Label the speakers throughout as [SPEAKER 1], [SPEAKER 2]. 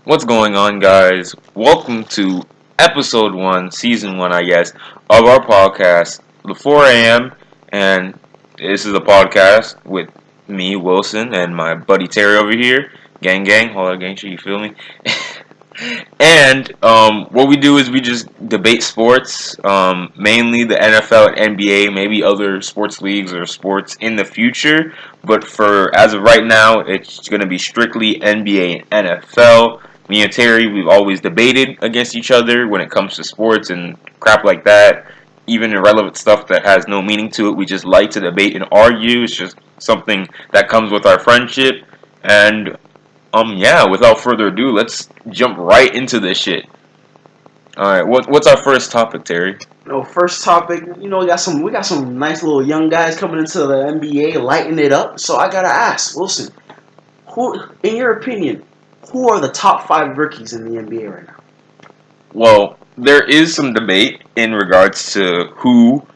[SPEAKER 1] What's going on, guys? Welcome to episode 1, season 1, I guess, of our podcast, The 4 a.m. And this is a podcast with me, Wilson, and my buddy Terry over here. Gang, gang, hold on, gang, shit, you feel me? And what we do is we just debate sports, mainly the NFL and NBA, maybe other sports leagues or sports in the future. But for as of right now, it's going to be strictly NBA and NFL. Me and Terry, we've always debated against each other when it comes to sports and crap like that. Even irrelevant stuff that has no meaning to it, we just like to debate and argue. It's just something that comes with our friendship. And without further ado, let's jump right into this shit. Alright, what's our first topic, Terry?
[SPEAKER 2] First topic, we got some nice little young guys coming into the NBA, lighting it up. So I gotta ask, Wilson, who, in your opinion, who are the top 5 rookies in the NBA right now?
[SPEAKER 1] Well, there is some debate in regards to who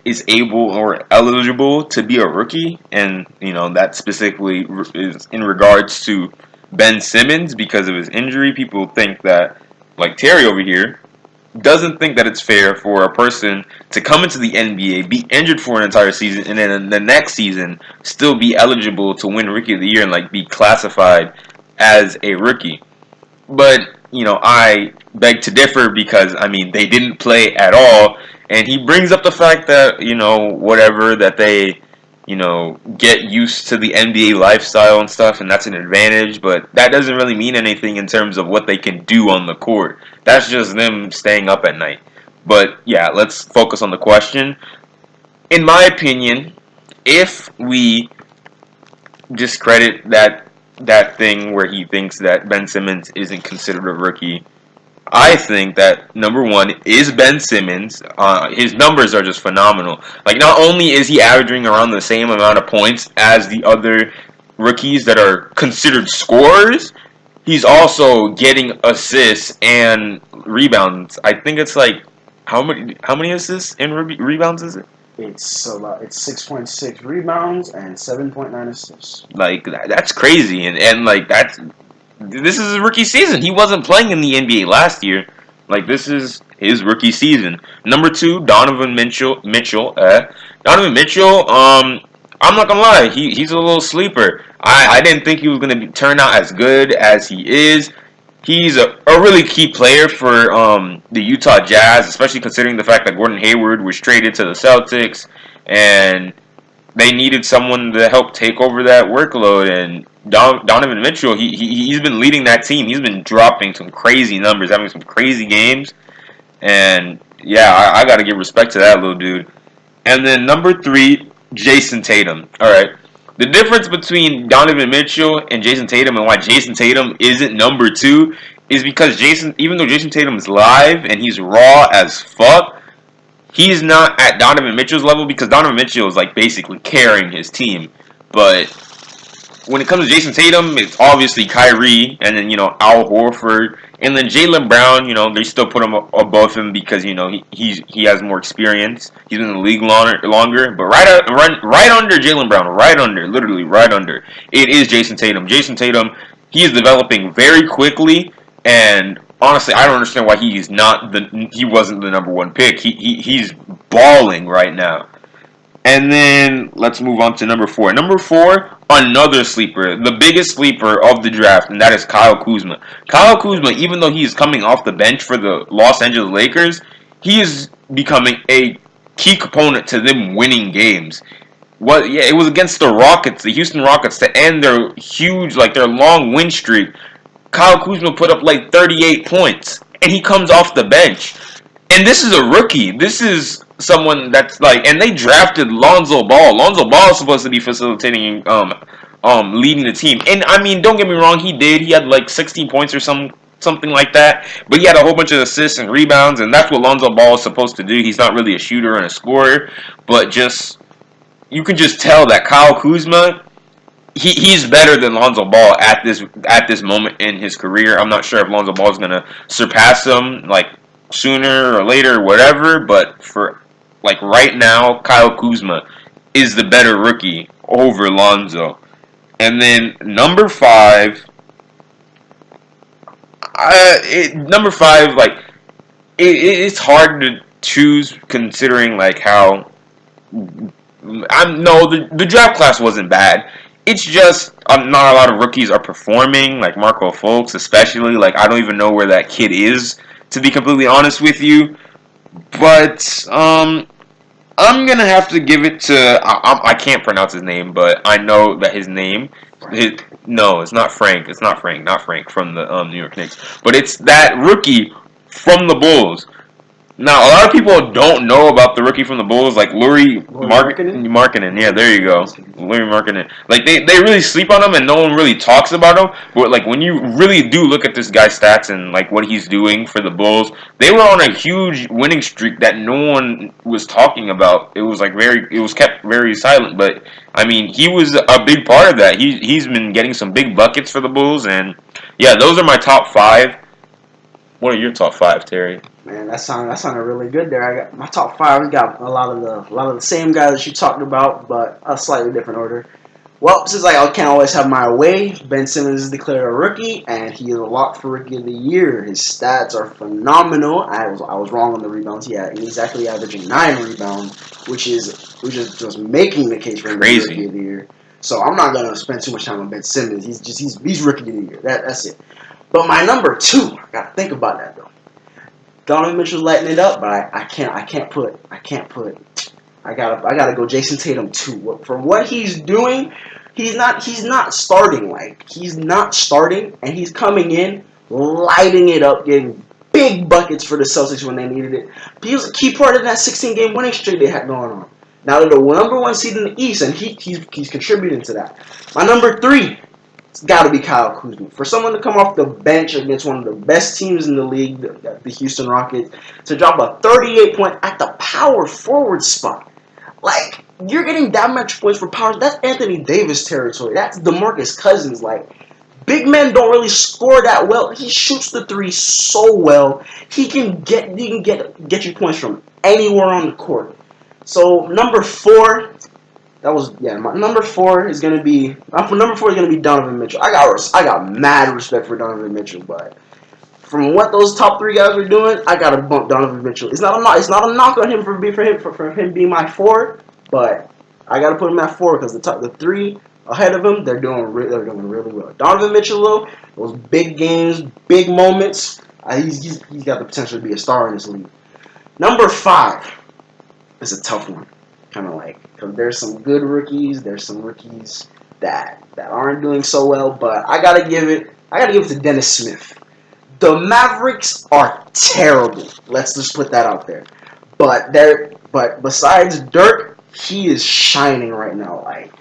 [SPEAKER 1] is able or eligible to be a rookie, and that specifically is in regards to Ben Simmons because of his injury. People think that, like Terry over here, doesn't think that it's fair for a person to come into the NBA, be injured for an entire season, and then in the next season still be eligible to win Rookie of the Year and be classified as a rookie. But I beg to differ because they didn't play at all. And he brings up the fact that, whatever, that they, get used to the NBA lifestyle and stuff, and that's an advantage, but that doesn't really mean anything in terms of what they can do on the court. That's just them staying up at night. But, yeah, let's focus on the question. In my opinion, if we discredit that thing where he thinks that Ben Simmons isn't considered a rookie, I think that number one is Ben Simmons. His numbers are just phenomenal. Not only is he averaging around the same amount of points as the other rookies that are considered scorers, he's also getting assists and rebounds. I think it's how many assists and rebounds is it?
[SPEAKER 2] It's 6.6 rebounds and 7.9 assists.
[SPEAKER 1] That's crazy, and this is his rookie season. He wasn't playing in the NBA last year. This is his rookie season. Number 2, Donovan Mitchell. Donovan Mitchell, I'm not going to lie, he's a little sleeper. I didn't think he was going to turn out as good as he is. He's a really key player for the Utah Jazz, especially considering the fact that Gordon Hayward was traded to the Celtics, and they needed someone to help take over that workload. And Donovan Mitchell, he's been leading that team. He's been dropping some crazy numbers, having some crazy games. And, yeah, I got to give respect to that little dude. And then number 3, Jason Tatum. All right. The difference between Donovan Mitchell and Jason Tatum and why Jason Tatum isn't number 2 is because even though Jason Tatum is live and he's raw as fuck, he's not at Donovan Mitchell's level because Donovan Mitchell is basically carrying his team. But when it comes to Jason Tatum, it's obviously Kyrie and then Al Horford and then Jaylen Brown. They still put him above him because he has more experience. He's been in the league longer. But right under Jaylen Brown, literally right under, it is Jason Tatum. Jason Tatum, he is developing very quickly, and honestly, I don't understand why he wasn't the number 1 pick. He's balling right now. And then let's move on to number 4. Number 4, another sleeper, the biggest sleeper of the draft, and that is Kyle Kuzma. Kyle Kuzma, even though he is coming off the bench for the Los Angeles Lakers, he is becoming a key component to them winning games. It was against the Houston Rockets, to end their huge, their long win streak. Kyle Kuzma put up 38 points, and he comes off the bench. And this is a rookie. This is someone that's and they drafted Lonzo Ball. Lonzo Ball is supposed to be facilitating, leading the team. And don't get me wrong, he did. He had 16 points or something like that. But he had a whole bunch of assists and rebounds, and that's what Lonzo Ball is supposed to do. He's not really a shooter and a scorer, but you can just tell that Kyle Kuzma, he's better than Lonzo Ball at this moment in his career. I'm not sure if Lonzo Ball is gonna surpass him sooner or later, whatever, but for right now, Kyle Kuzma is the better rookie over Lonzo. And then number 5, Number five, like it's hard to choose considering like how the draft class wasn't bad. It's just not a lot of rookies are performing, like Marco Fultz, especially. Like I don't even know where that kid is, to be completely honest with you. But I'm gonna have to give it to I can't pronounce his name, but I know that his name. No, it's not Frank. It's not Frank. Not Frank from the New York Knicks. But it's that rookie from the Bulls. Now, a lot of people don't know about the rookie from the Bulls, like Lauri Markkanen. Yeah, there you go. Lauri Markkanen. Like, they really sleep on him, and no one really talks about him. But, like, when you really do look at this guy's stats and, like, what he's doing for the Bulls, they were on a huge winning streak that no one was talking about. It was, like, it was kept very silent. But, I mean, he was a big part of that. He's been getting some big buckets for the Bulls, and, yeah, those are my top five. What are your top five, Terry?
[SPEAKER 2] Man, that sounded really good there. I got my top five. We got a lot of the same guys that you talked about, but a slightly different order. Well, since I can't always have my way, Ben Simmons is declared a rookie, and he is a lock for Rookie of the Year. His stats are phenomenal. I was wrong on the rebounds. He's actually averaging 9 rebounds, which is just making the case for him to be Rookie of the Year. So I'm not gonna spend too much time on Ben Simmons. He's Rookie of the Year. That's it. But my number 2, I gotta think about that though. Donovan Mitchell's lighting it up, but I gotta go Jason Tatum too. For what he's doing, he's not starting. Like he's not starting, and he's coming in, lighting it up, getting big buckets for the Celtics when they needed it. But he was a key part of that 16-game winning streak they had going on. Now they're the number 1 seed in the East, and he's contributing to that. My number 3. It's got to be Kyle Kuzma. For someone to come off the bench against one of the best teams in the league, the Houston Rockets, to drop a 38-point at the power forward spot. Like, you're getting that much points for power. That's Anthony Davis territory. That's DeMarcus Cousins. Like, big men don't really score that well. He shoots the 3 so well. He can get you points from anywhere on the court. So, number 4... my number 4 is gonna be Donovan Mitchell. I got mad respect for Donovan Mitchell, but from what those top 3 guys are doing, I gotta bump Donovan Mitchell. It's not a knock on him for him being my 4, but I gotta put him at 4 because the 3 ahead of him they're doing really well. Donovan Mitchell though, those big games, big moments, he's got the potential to be a star in this league. Number 5 is a tough one. Kind of like, because there's some good rookies, there's some rookies that aren't doing so well, but I gotta give it to Dennis Smith. The Mavericks are terrible. Let's just put that out there. But besides Dirk, he is shining right now. Like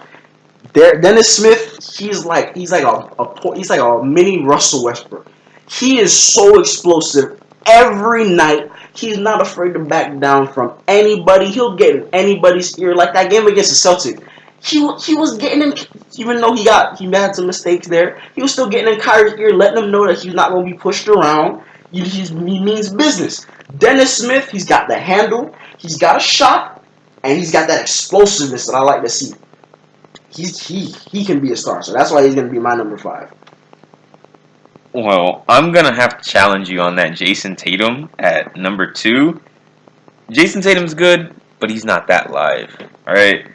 [SPEAKER 2] Dennis Smith, he's like a mini Russell Westbrook. He is so explosive every night. He's not afraid to back down from anybody. He'll get in anybody's ear. Like that game against the Celtics. He was getting in, even though he had some mistakes there, he was still getting in Kyrie's ear, letting him know that he's not going to be pushed around. He means business. Dennis Smith, he's got the handle, he's got a shot, and he's got that explosiveness that I like to see. He can be a star, so that's why he's going to be my number 5.
[SPEAKER 1] Well, I'm going to have to challenge you on that Jason Tatum at number 2. Jason Tatum's good, but he's not that live. Alright?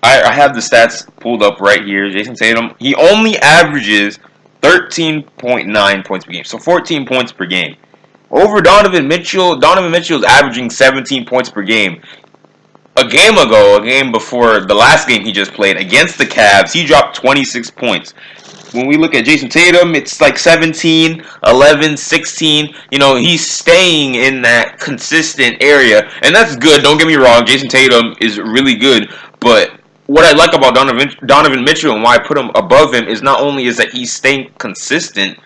[SPEAKER 1] I have the stats pulled up right here. Jason Tatum, he only averages 13.9 points per game. So 14 points per game. Over Donovan Mitchell. Donovan Mitchell is averaging 17 points per game. A game before the last game he just played against the Cavs, he dropped 26 points. When we look at Jason Tatum, it's like 17, 11, 16. You know, he's staying in that consistent area. And that's good. Don't get me wrong. Jason Tatum is really good. But what I like about Donovan Mitchell and why I put him above him is not only is that he's staying consistent,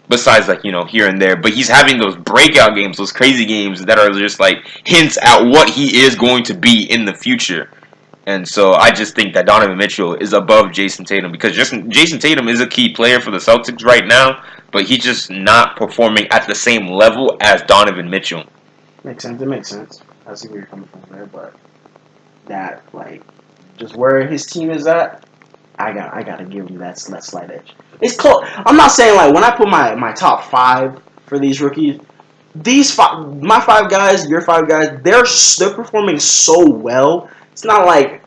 [SPEAKER 1] besides like, you know, here and there, but he's having those breakout games, those crazy games that are just like hints at what he is going to be in the future. And so I just think that Donovan Mitchell is above Jason Tatum because Jason Tatum is a key player for the Celtics right now, but he's just not performing at the same level as Donovan Mitchell.
[SPEAKER 2] Makes sense. It makes sense. I see where you're coming from there, but that, like, just where his team is at, I gotta give him that slight edge. It's close. I'm not saying like when I put my top 5, for these rookies. My 5 guys, your 5 guys, they're performing so well. It's not like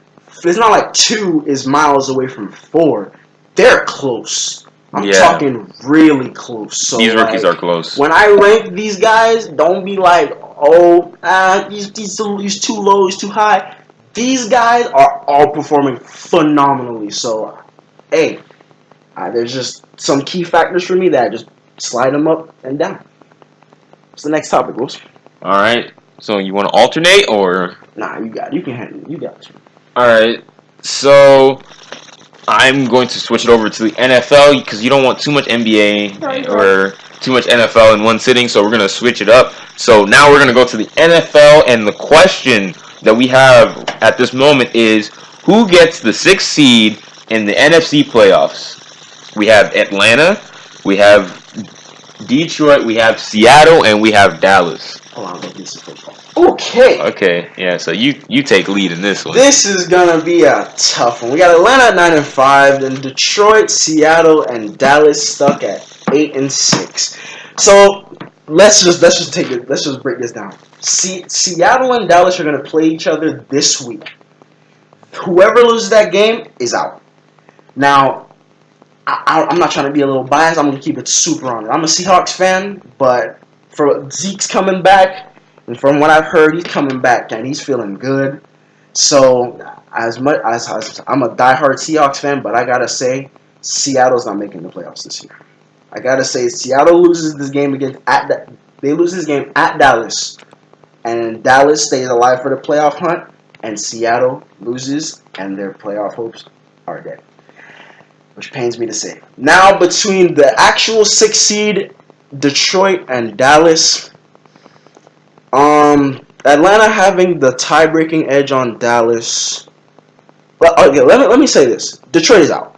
[SPEAKER 2] 2 is miles away from 4. They're close. I'm talking really close. So
[SPEAKER 1] these rookies are close.
[SPEAKER 2] When I rank these guys, don't be like, oh, he's too low, he's too high. These guys are all performing phenomenally. So, hey, there's just some key factors for me that I just slide them up and down. What's the next topic, Wilson?
[SPEAKER 1] All right. So you want to alternate or?
[SPEAKER 2] Nah, you got it. You can handle it. You got it.
[SPEAKER 1] All right. So I'm going to switch it over to the NFL because you don't want too much NBA or too much NFL in one sitting. So we're going to switch it up. So now we're going to go to the NFL, and the question that we have at this moment is who gets the 6th seed in the NFC playoffs? We have Atlanta, we have Detroit, we have Seattle, and we have Dallas.
[SPEAKER 2] Hold on, let me see football. Okay,
[SPEAKER 1] yeah. So you take lead in this one.
[SPEAKER 2] This is gonna be a tough one. We got Atlanta at 9-5, then Detroit, Seattle, and Dallas stuck at 8-6. So let's just take it. Let's just break this down. Seattle and Dallas are gonna play each other this week. Whoever loses that game is out. Now, I'm not trying to be a little biased. I'm gonna keep it super honest. I'm a Seahawks fan, but for Zeke's coming back, and from what I've heard, he's coming back and he's feeling good. So, as much as I'm a diehard Seahawks fan, but I gotta say, Seattle's not making the playoffs this year. I gotta say, Seattle loses this game they lose this game at Dallas, and Dallas stays alive for the playoff hunt, and Seattle loses, and their playoff hopes are dead. Which pains me to say. Now, between the actual 6th seed, Detroit and Dallas, Atlanta having the tie-breaking edge on Dallas. Well, okay, let me say this: Detroit is out.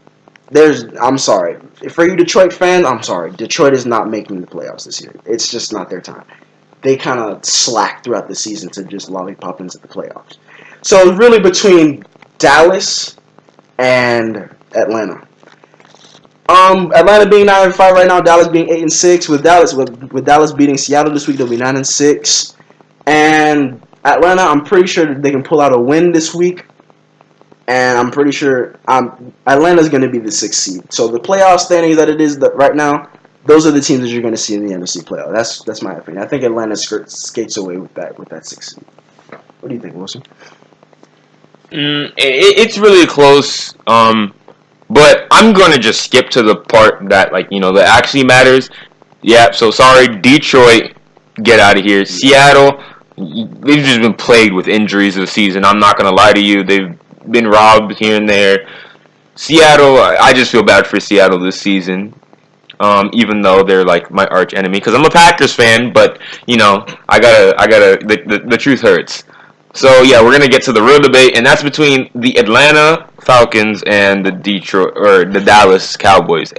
[SPEAKER 2] I'm sorry for you Detroit fans. I'm sorry, Detroit is not making the playoffs this year. It's just not their time. They kind of slacked throughout the season to just lollipop into the playoffs. So it's really between Dallas and Atlanta. Atlanta being 9-5 right now, Dallas being 8-6. With Dallas beating Seattle this week, they'll be 9-6. And Atlanta, I'm pretty sure that they can pull out a win this week. And I'm pretty sure Atlanta's going to be the 6th seed. So the playoff standings that it is right now, those are the teams that you're going to see in the NFC playoff. That's my opinion. I think Atlanta skates away with that 6th seed. What do you think, Wilson?
[SPEAKER 1] It's really close. But I'm going to just skip to the part that, that actually matters. Yeah, so sorry, Detroit, get out of here. Seattle, they've just been plagued with injuries this season. I'm not going to lie to you. They've been robbed here and there. Seattle, I just feel bad for Seattle this season, even though they're like my arch enemy. Because I'm a Packers fan, but, the truth hurts. So yeah, we're gonna get to the real debate, and that's between the Atlanta Falcons and the Dallas Cowboys.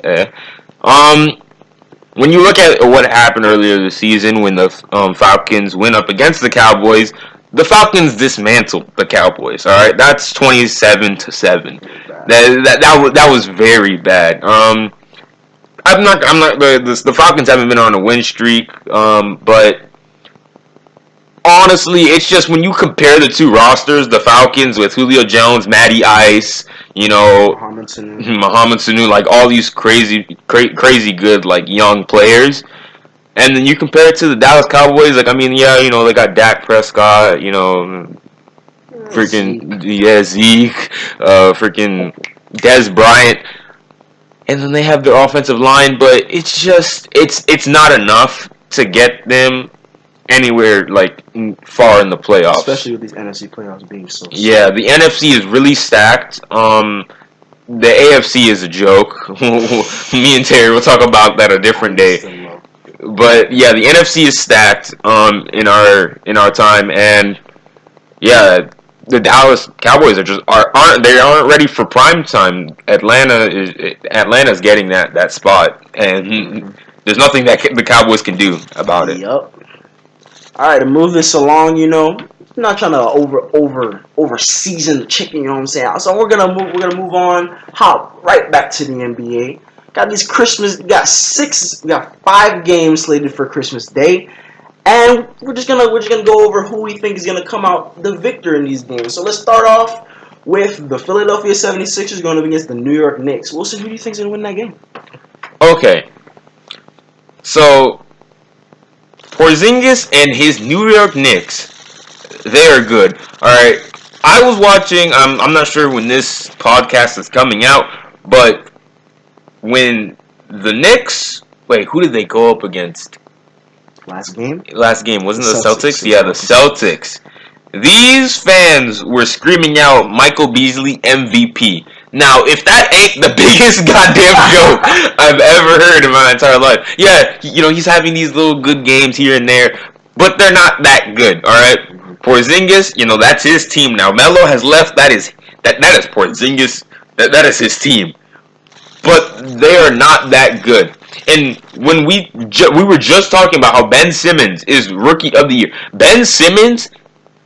[SPEAKER 1] When you look at what happened earlier this season, when the Falcons went up against the Cowboys, the Falcons dismantled the Cowboys. All right, that's 27-7. That was very bad. The Falcons haven't been on a win streak, but. Honestly, it's just when you compare the two rosters, the Falcons with Julio Jones, Matty Ice,
[SPEAKER 2] Mohamed
[SPEAKER 1] Sanu, like all these crazy good like young players, and then you compare it to the Dallas Cowboys. Like they got Dak Prescott, Zeke, freaking Dez Bryant, and then they have their offensive line, but it's not enough to get them anywhere far in the playoffs,
[SPEAKER 2] especially with these NFC playoffs being so.
[SPEAKER 1] Yeah, the NFC is really stacked. The AFC is a joke. Me and Terry will talk about that a different day. But yeah, the NFC is stacked in our time, and yeah, the Dallas Cowboys aren't ready for prime time. Atlanta's getting that spot, and there's nothing that the Cowboys can do about it.
[SPEAKER 2] Yup. All right, to move this along, I'm not trying to over season the chicken. You know what I'm saying? So we're gonna move on. Hop right back to the NBA. Got these Christmas. We got 5 games slated for Christmas Day, and we're just gonna go over who we think is gonna come out the victor in these games. So let's start off with the Philadelphia 76ers going up against the New York Knicks. Wilson, who do you think is gonna win that game?
[SPEAKER 1] Okay, so Porzingis and his New York Knicks, they are good. All right, I was watching. I'm not sure when this podcast is coming out, but when the Knicks, wait, who did they go up against?
[SPEAKER 2] Last game,
[SPEAKER 1] wasn't it the Celtics? Yeah, the Celtics. These fans were screaming out Michael Beasley MVP. Now, if that ain't the biggest goddamn joke I've ever heard in my entire life. Yeah, he's having these little good games here and there, but they're not that good, all right? Porzingis, that's his team now. Melo has left. That is Porzingis. That is his team. But they are not that good. And when we were just talking about how Ben Simmons is Rookie of the Year. Ben Simmons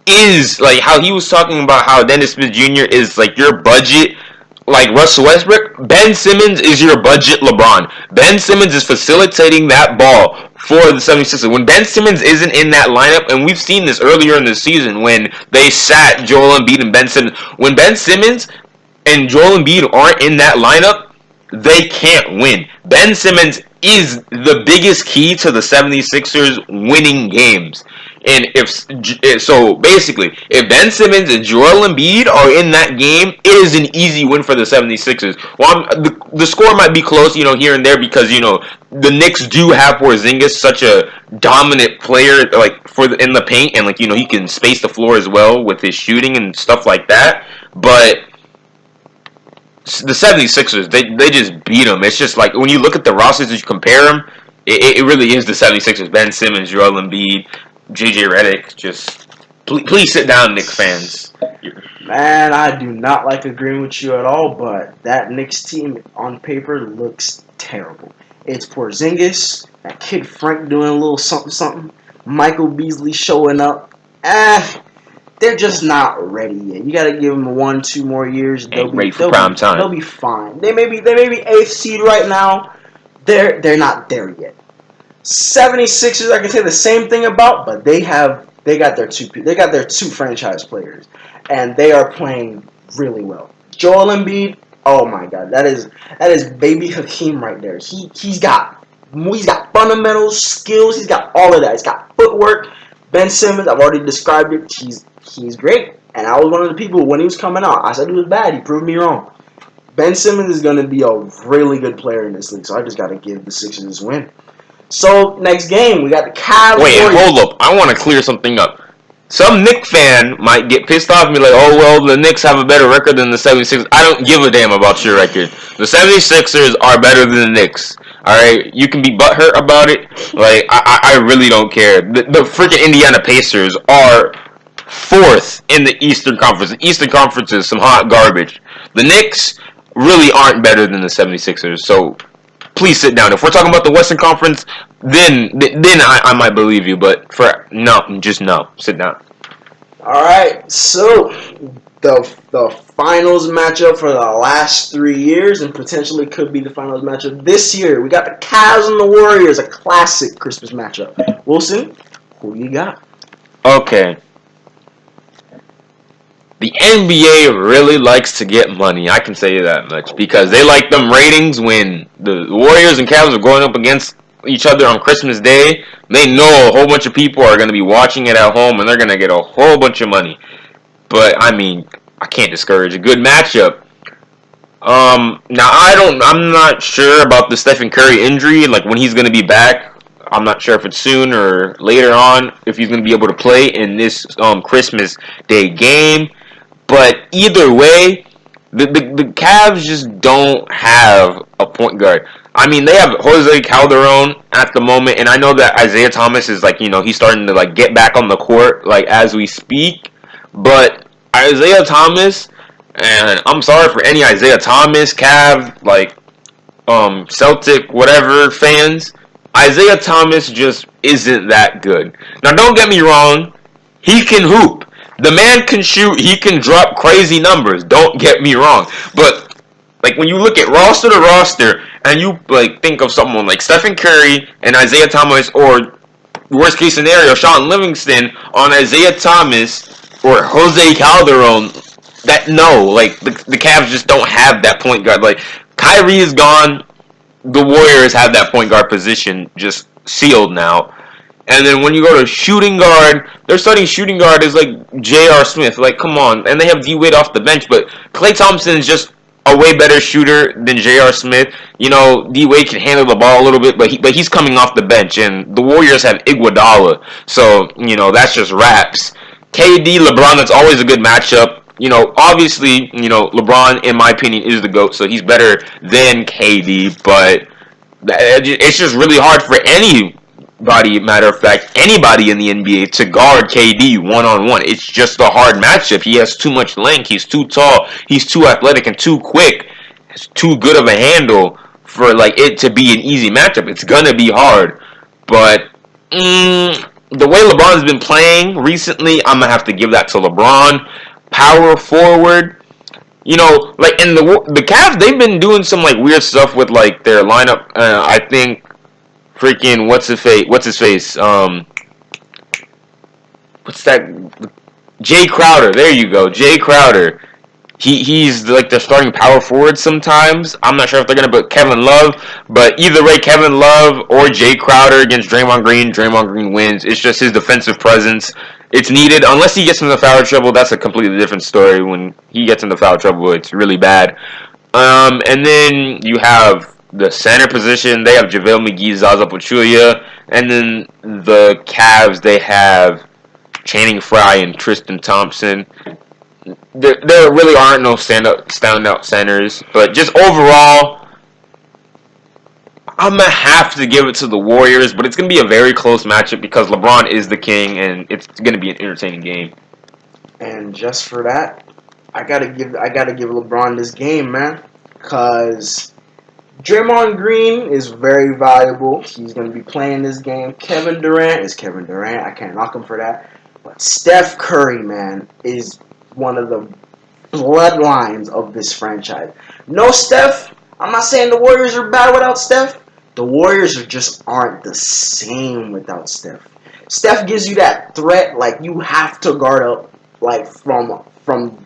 [SPEAKER 1] is, like, how he was talking about how Dennis Smith Jr. is, like, your budget, like Russell Westbrook. Ben Simmons is your budget LeBron. Ben Simmons is facilitating that ball for the 76ers. When Ben Simmons isn't in that lineup, and we've seen this earlier in the season when they sat Joel Embiid and Ben Simmons. When Ben Simmons and Joel Embiid aren't in that lineup, they can't win. Ben Simmons is the biggest key to the 76ers winning games. And if Ben Simmons and Joel Embiid are in that game, it is an easy win for the 76ers. Well, the score might be close, here and there, because, the Knicks do have Porzingis, such a dominant player, like, in the paint, and, like, he can space the floor as well with his shooting and stuff like that. But the 76ers, they just beat them. It's just like, when you look at the rosters and you compare them, it really is the 76ers. Ben Simmons, Joel Embiid, JJ Redick. Just please sit down, Knicks fans.
[SPEAKER 2] Man, I do not like agreeing with you at all, but that Knicks team on paper looks terrible. It's Porzingis, that kid Frank doing a little something, Michael Beasley showing up. They're just not ready yet. You got to give them 1-2 more years.
[SPEAKER 1] They'll be ready for prime time.
[SPEAKER 2] They'll be fine. They may be 8th seed right now. They're not there yet. 76ers, I can say the same thing about, but they got their two franchise players, and they are playing really well. Joel Embiid, oh my God, that is baby Hakeem right there. He's got fundamentals, skills. He's got all of that. He's got footwork. Ben Simmons, I've already described it. He's great, and I was one of the people when he was coming out. I said he was bad. He proved me wrong. Ben Simmons is going to be a really good player in this league, so I just got to give the Sixers this win. So, next game, we got the Cavs.
[SPEAKER 1] Wait, hold up. I want to clear something up. Some Knicks fan might get pissed off and be like, oh, well, the Knicks have a better record than the 76ers. I don't give a damn about your record. The 76ers are better than the Knicks. Alright? You can be butthurt about it. Like, I really don't care. The freaking Indiana Pacers are 4th in the Eastern Conference. The Eastern Conference is some hot garbage. The Knicks really aren't better than the 76ers. So, please sit down. If we're talking about the Western Conference, then I might believe you. But just no. Sit down.
[SPEAKER 2] All right. So the finals matchup for the last 3 years, and potentially could be the finals matchup this year. We got the Cavs and the Warriors, a classic Christmas matchup. Wilson, who you got?
[SPEAKER 1] Okay. The NBA really likes to get money. I can say that much because they like them ratings when the Warriors and Cavs are going up against each other on Christmas Day. They know a whole bunch of people are going to be watching it at home and they're going to get a whole bunch of money. But I mean, I can't discourage a good matchup. Now I'm not sure about the Stephen Curry injury, like when he's going to be back. I'm not sure if it's soon or later on if he's going to be able to play in this Christmas Day game. But either way, the Cavs just don't have a point guard. I mean, they have Jose Calderon at the moment, and I know that Isaiah Thomas is he's starting to get back on the court as we speak. But Isaiah Thomas, and I'm sorry for any Isaiah Thomas, Cav, Celtic, whatever fans, Isaiah Thomas just isn't that good. Now, don't get me wrong, he can hoop. The man can shoot. He can drop crazy numbers. Don't get me wrong. But when you look at roster to roster, and you like think of someone like Stephen Curry and Isaiah Thomas, or worst case scenario, Sean Livingston on Isaiah Thomas or Jose Calderon, that no, like the Cavs just don't have that point guard. Like Kyrie is gone, the Warriors have that point guard position just sealed now. And then when you go to shooting guard, their starting shooting guard is like J.R. Smith. Like, come on. And they have D Wade off the bench, but Klay Thompson is just a way better shooter than J.R. Smith. You know, D Wade can handle the ball a little bit, but he's coming off the bench, and the Warriors have Iguodala. So, you know, that's just raps. KD, LeBron, that's always a good matchup. You know, obviously, you know, LeBron, in my opinion, is the GOAT, so he's better than KD, but it's just really hard for anybody, matter of fact, anybody in the NBA to guard KD one-on-one. It's just a hard matchup. He has too much length. He's too tall. He's too athletic and too quick. It's too good of a handle for like it to be an easy matchup. It's gonna be hard. But the way LeBron's been playing recently, I'm gonna have to give that to LeBron. Power forward. You know, like in the Cavs, they've been doing some like weird stuff with like their lineup. I think freaking what's his face? What's that? Jay Crowder. There you go, Jay Crowder. He's like their starting power forward sometimes. I'm not sure if they're gonna put Kevin Love, but either way, Kevin Love or Jay Crowder against Draymond Green. Draymond Green wins. It's just his defensive presence. It's needed. Unless he gets into foul trouble, that's a completely different story. When he gets into foul trouble, it's really bad. And then you have the center position. They have JaVale McGee, Zaza Pachulia. And then the Cavs, they have Channing Frye and Tristan Thompson. There really aren't no standout centers. But just overall, I'm going to have to give it to the Warriors, but it's going to be a very close matchup because LeBron is the king, and it's going to be an entertaining game.
[SPEAKER 2] And just for that, I gotta give LeBron this game, man, because Draymond Green is very valuable. He's going to be playing this game. Kevin Durant is Kevin Durant. I can't knock him for that. But Steph Curry, man, is one of the bloodlines of this franchise. No Steph. I'm not saying the Warriors are bad without Steph. The Warriors just aren't the same without Steph. Steph gives you that threat, like you have to guard up, like from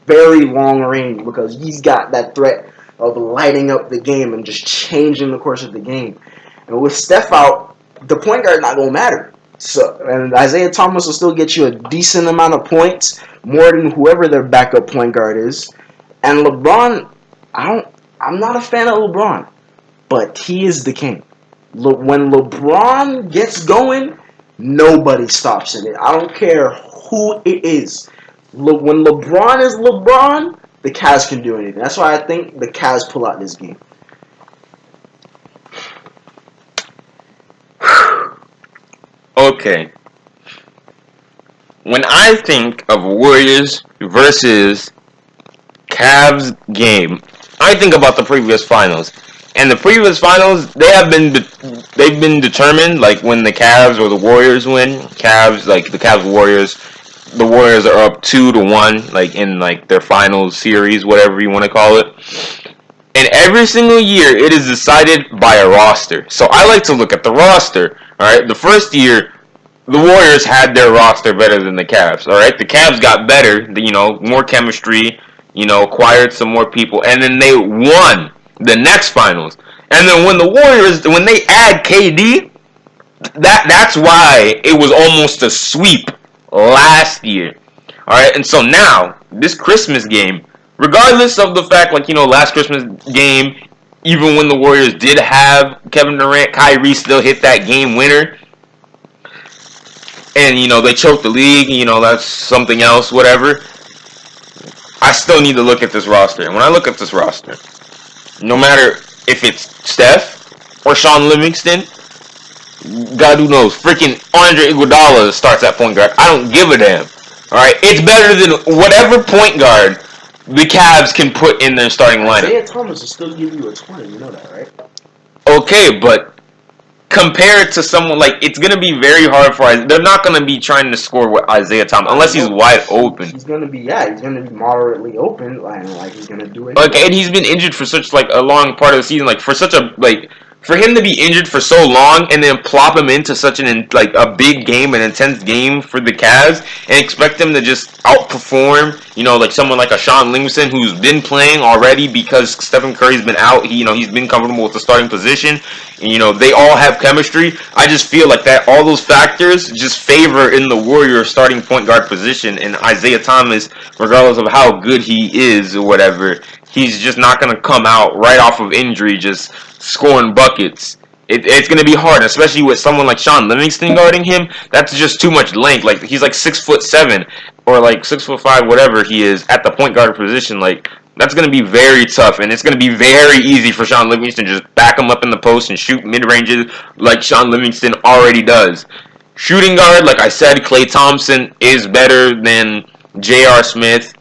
[SPEAKER 2] very long range, because he's got that threat of lighting up the game and just changing the course of the game. And with Steph out, the point guard not gonna matter. So, and Isaiah Thomas will still get you a decent amount of points, more than whoever their backup point guard is. And LeBron, I'm not a fan of LeBron, but he is the king. When LeBron gets going, nobody stops in it. I don't care who it is. When LeBron is LeBron, the Cavs can do anything. That's why I think the Cavs pull out this game.
[SPEAKER 1] Okay. When I think of Warriors versus Cavs game, I think about the previous finals. And the previous finals, they've been determined, like when the Cavs or the Warriors win. The Warriors are up 2-1, like in like their finals series, whatever you want to call it. And every single year, it is decided by a roster. So I like to look at the roster. All right, the first year, the Warriors had their roster better than the Cavs. All right, the Cavs got better, more chemistry, acquired some more people, and then they won the next finals. And then when they add KD, that's why it was almost a sweep last year. All right, and so now this Christmas game, regardless of the fact, last Christmas game, even when the Warriors did have Kevin Durant, Kyrie still hit that game winner. And, they choked the league, that's something else, whatever. I still need to look at this roster. And when I look at this roster, no matter if it's Steph or Sean Livingston, God who knows, freaking Andre Iguodala starts at point guard. I don't give a damn. Alright, it's better than whatever point guard the Cavs can put in their starting lineup.
[SPEAKER 2] Isaiah Thomas will still give you a 20, you know that, right?
[SPEAKER 1] Okay, but compared to someone like it's gonna be very hard for Isaiah. They're not gonna be trying to score with Isaiah Thomas unless he's wide open.
[SPEAKER 2] He's gonna be moderately open, like he's gonna do it.
[SPEAKER 1] Like, and he's been injured for such like a long part of the season. Like for such a for him to be injured for so long and then plop him into such like a big game, an intense game for the Cavs, and expect him to just outperform, like someone like a Sean Livingston who's been playing already because Stephen Curry's been out. He's been comfortable with the starting position, and they all have chemistry. I just feel like that all those factors just favor in the Warriors starting point guard position, and Isaiah Thomas, regardless of how good he is or whatever, he's just not going to come out right off of injury just scoring buckets. It's going to be hard, especially with someone like Sean Livingston guarding him. That's just too much length. Like, he's like 6'7" or like 6'5", whatever he is at the point guard position. Like, that's going to be very tough, and it's going to be very easy for Sean Livingston to just back him up in the post and shoot mid-ranges like Sean Livingston already does. Shooting guard, like I said, Klay Thompson is better than J.R. Smith.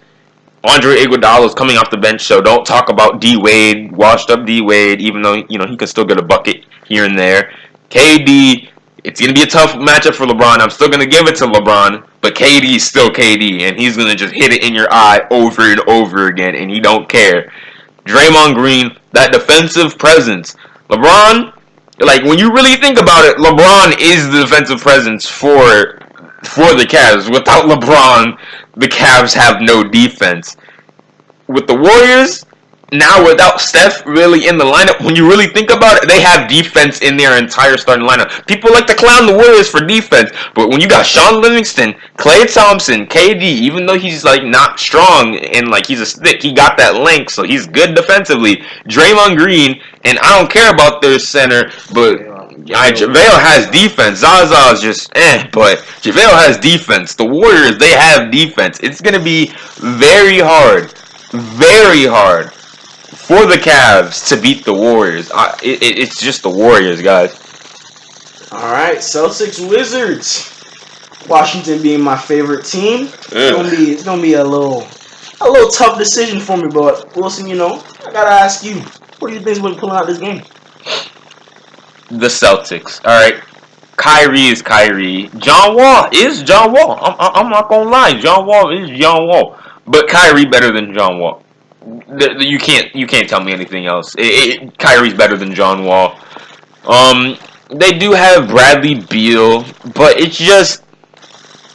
[SPEAKER 1] Andre Iguodala is coming off the bench, so don't talk about D-Wade, washed up D-Wade, even though, he can still get a bucket here and there. KD, it's going to be a tough matchup for LeBron. I'm still going to give it to LeBron, but KD is still KD, and he's going to just hit it in your eye over and over again, and he don't care. Draymond Green, that defensive presence. LeBron, like, when you really think about it, LeBron is the defensive presence for the Cavs. Without LeBron, the Cavs have no defense. With the Warriors, now without Steph really in the lineup, when you really think about it, they have defense in their entire starting lineup. People like to clown the Warriors for defense, but when you got Sean Livingston, Klay Thompson, KD, even though he's like not strong and like he's a stick, he got that length, so he's good defensively. Draymond Green, and I don't care about their center, but JaVale has defense. Zaza is just but JaVale has defense. The Warriors, they have defense. It's going to be very hard for the Cavs to beat the Warriors. It's just the Warriors, guys.
[SPEAKER 2] All right, Celtics Wizards. Washington being my favorite team. It's gonna be a little tough decision for me, but Wilson, I gotta ask you, what do you think is going to pull out this game?
[SPEAKER 1] The Celtics. All right. Kyrie is Kyrie. John Wall is John Wall. I'm not gonna lie. John Wall is John Wall. But Kyrie better than John Wall. You can't tell me anything else. Kyrie's better than John Wall. They do have Bradley Beal, but it's just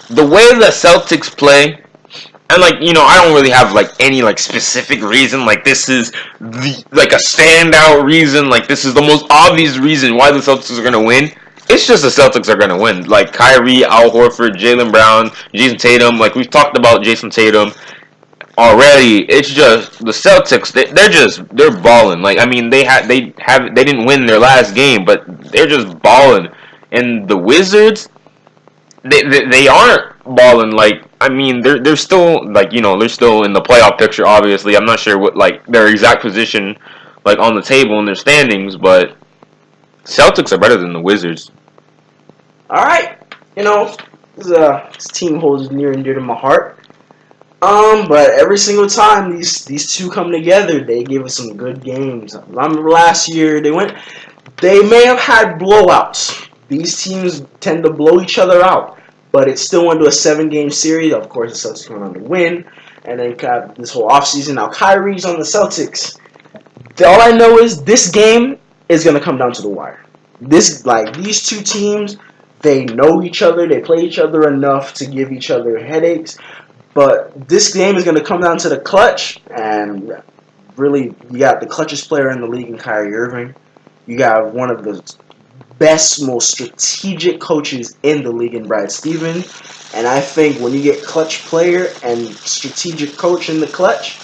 [SPEAKER 1] the way the Celtics play. And I don't really have any specific reason. This is a standout reason. This is the most obvious reason why the Celtics are gonna win. It's just the Celtics are gonna win. Kyrie, Al Horford, Jaylen Brown, Jason Tatum. We've talked about Jason Tatum already. It's just the Celtics. They're balling. They didn't win their last game, but they're just balling. And the Wizards, they aren't balling. They're still they're still in the playoff picture. Obviously, I'm not sure what their exact position on the table in their standings, but Celtics are better than the Wizards.
[SPEAKER 2] All right, this team holds near and dear to my heart. But every single time these two come together, they give us some good games. I remember last year they may have had blowouts. These teams tend to blow each other out, but it still went to a 7-game series. Of course, the Celtics went on to win, and then this whole offseason. Now Kyrie's on the Celtics. All I know is this game is gonna come down to the wire. These two teams, they know each other. They play each other enough to give each other headaches. But this game is going to come down to the clutch, and really, you got the clutchest player in the league in Kyrie Irving. You got one of the best, most strategic coaches in the league in Brad Stevens. And I think when you get clutch player and strategic coach in the clutch,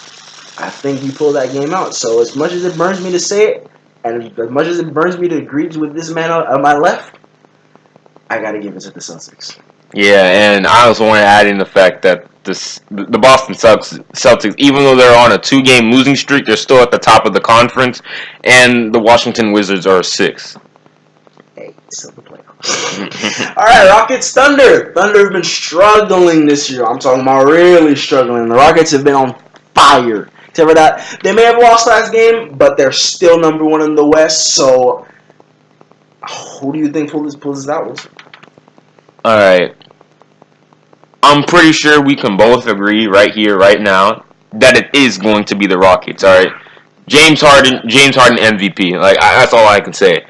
[SPEAKER 2] I think you pull that game out. So as much as it burns me to say it, and as much as it burns me to agree with this man on my left, I got to give it to the Celtics.
[SPEAKER 1] Yeah, and I also want to add in the fact that the Boston Celtics, even though they're on a 2-game losing streak, they're still at the top of the conference, and the Washington Wizards are 6th.
[SPEAKER 2] Hey, still the playoffs. All right, Rockets, Thunder. Thunder have been struggling this year. I'm talking about really struggling. The Rockets have been on fire. Except for that, they may have lost last game, but they're still number 1 in the West, so Who do you think pulls this out, Wilson?
[SPEAKER 1] All right. I'm pretty sure we can both agree right here, right now, that it is going to be the Rockets. All right. James Harden MVP. That's all I can say.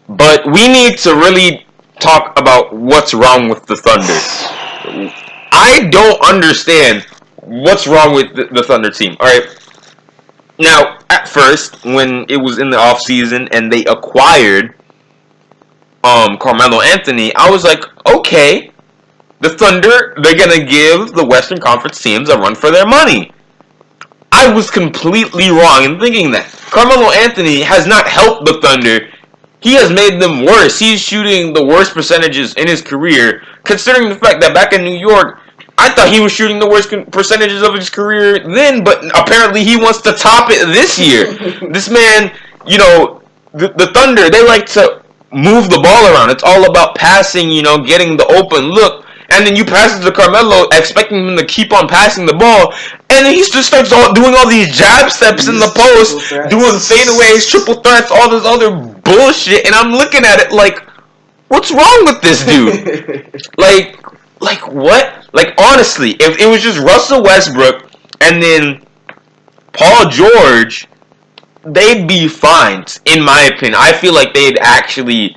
[SPEAKER 1] But we need to really talk about what's wrong with the Thunder. I don't understand what's wrong with the Thunder team. All right. Now, at first, when it was in the offseason and they acquired Carmelo Anthony, I was like, okay, the Thunder, they're going to give the Western Conference teams a run for their money. I was completely wrong in thinking that. Carmelo Anthony has not helped the Thunder. He has made them worse. He's shooting the worst percentages in his career, considering the fact that back in New York, I thought he was shooting the worst percentages of his career then, but apparently he wants to top it this year. This man, the Thunder, they like to move the ball around. It's all about passing, getting the open look. And then you pass it to Carmelo, expecting him to keep on passing the ball, and then he just starts doing all these jab steps in the post, doing fadeaways, triple threats, all this other bullshit, and I'm looking at it like, what's wrong with this dude? Like what? Like, honestly, if it was just Russell Westbrook and then Paul George, they'd be fine, in my opinion. I feel like they'd actually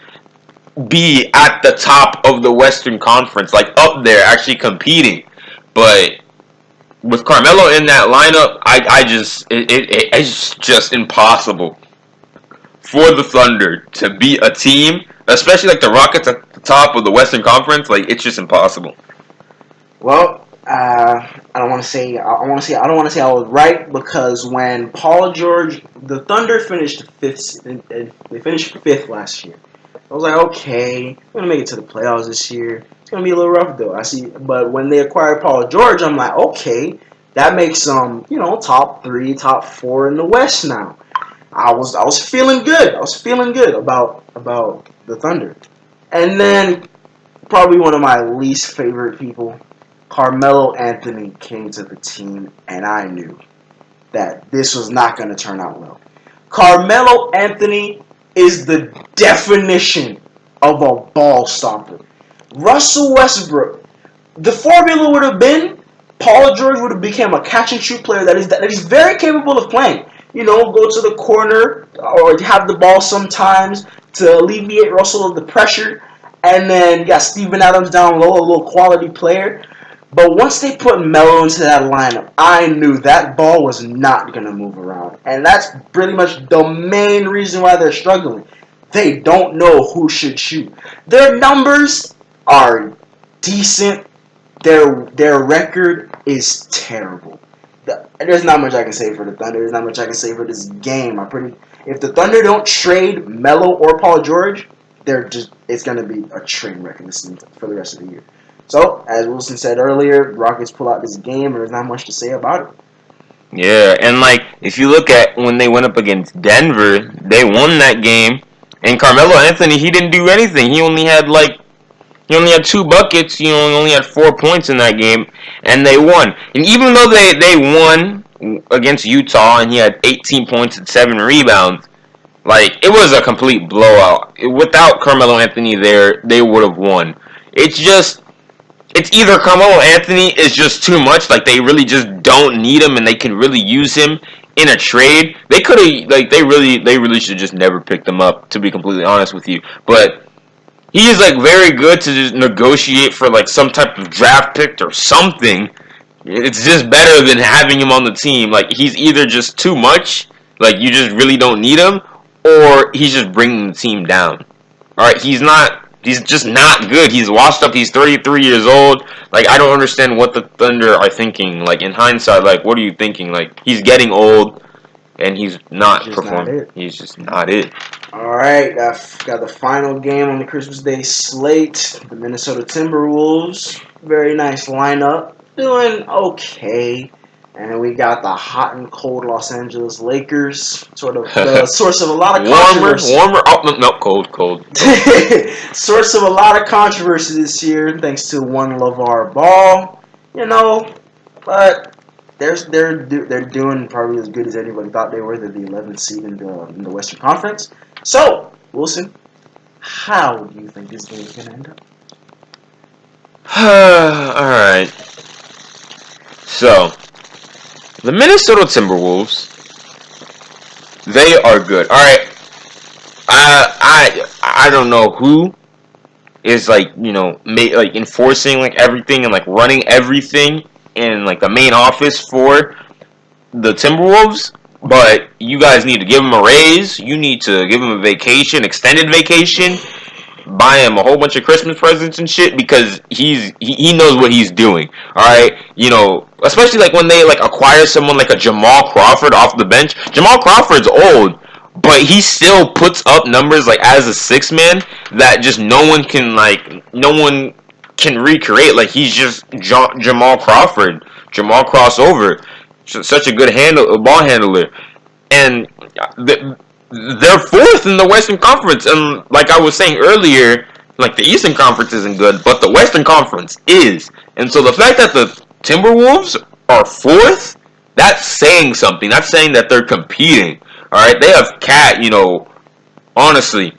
[SPEAKER 1] be at the top of the Western Conference, like up there, actually competing. But with Carmelo in that lineup, it's just impossible for the Thunder to be a team, especially like the Rockets at the top of the Western Conference. Like, it's just impossible.
[SPEAKER 2] Well, I don't want to say I was right, because when Paul George, the Thunder finished fifth, they finished fifth last year. I was like, okay, we're gonna make it to the playoffs this year. It's gonna be a little rough though. I see, but when they acquired Paul George, I'm like, okay, that makes them, top 3, top 4 in the West now. I was feeling good. I was feeling good about the Thunder, and then probably one of my least favorite people, Carmelo Anthony, came to the team, and I knew that this was not going to turn out well. Carmelo Anthony is the definition of a ball stopper. Russell Westbrook, the formula would have been Paul George would have become a catch and shoot player that is very capable of playing. Go to the corner or have the ball sometimes to alleviate Russell of the pressure. And then you got Steven Adams down low, a little quality player. But once they put Melo into that lineup, I knew that ball was not going to move around. And that's pretty much the main reason why they're struggling. They don't know who should shoot. Their numbers are decent. Their record is terrible. There's not much I can say for the Thunder. There's not much I can say for this game. If the Thunder don't trade Melo or Paul George, it's going to be a train wreck for the rest of the year. So, as Wilson said earlier, Rockets pull out this game, and there's not much to say about it.
[SPEAKER 1] Yeah, and if you look at when they went up against Denver, they won that game, and Carmelo Anthony, he didn't do anything. He only had 2 buckets. He only had 4 points in that game, and they won. And even though they won against Utah, and he had 18 points and 7 rebounds, it was a complete blowout. Without Carmelo Anthony there, they would have won. It's either Carmelo Anthony is just too much, they really just don't need him, and they can really use him in a trade. They could have, they really should just never picked him up, to be completely honest with you. But he is very good to just negotiate for some type of draft pick or something. It's just better than having him on the team. He's either just too much, you just really don't need him, or he's just bringing the team down. All right, he's just not good. He's washed up. He's 33 years old. I don't understand what the Thunder are thinking. In hindsight, what are you thinking? He's getting old, and he's not performing. He's just not it.
[SPEAKER 2] All right, got the final game on the Christmas Day slate. The Minnesota Timberwolves. Very nice lineup. Doing okay. And we got the hot and cold Los Angeles Lakers, sort of the source of a lot of controversy.
[SPEAKER 1] Warmer. Oh, no, cold.
[SPEAKER 2] Source of a lot of controversy this year, thanks to one LeVar Ball. But they're doing probably as good as anybody thought they were. They're the 11th seed in the Western Conference. So, Wilson, How do you think this game is gonna end up?
[SPEAKER 1] Alright. So, the Minnesota Timberwolves, they are good. Alright. I don't know who is like, like enforcing like everything and like running everything in like the main office for the Timberwolves, but you guys need to give him a raise. You need to give him a vacation, extended vacation, buy him a whole bunch of Christmas presents and shit because he knows what he's doing. All right, especially like when they like acquire someone like a Jamal Crawford off the bench. Jamal Crawford's old, but he still puts up numbers like as a six man that just no one can recreate. Like he's just Jamal Crawford, Jamal crossover, such a good ball handler, and they're fourth in the Western Conference. And like I was saying earlier, like the Eastern Conference isn't good, but the Western Conference is. And so the fact that the Timberwolves are fourth, that's saying something. That's saying that they're competing. All right, they have Cat. Honestly,